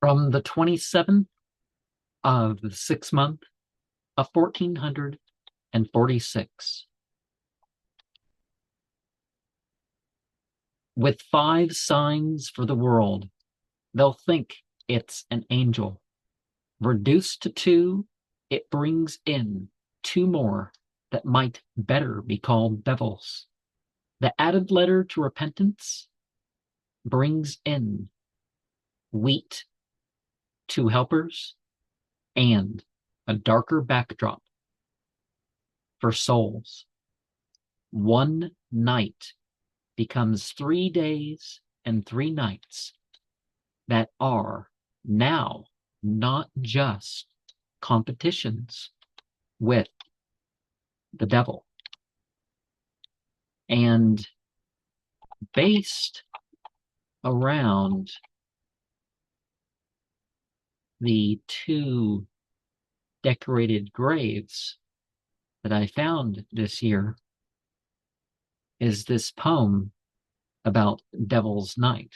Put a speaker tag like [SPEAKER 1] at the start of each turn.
[SPEAKER 1] From the 27th of the 6th month of 1446. With 5 signs for the world, they'll think it's an angel. Reduced to 2, it brings in 2 more that might better be called devils. The added letter to repentance brings in wheat, 2 helpers, and a darker backdrop for souls. 1 night becomes 3 days and 3 nights that are now not just competitions with the devil. And based around the 2 decorated graves that I found this year is this poem about Devil's Night.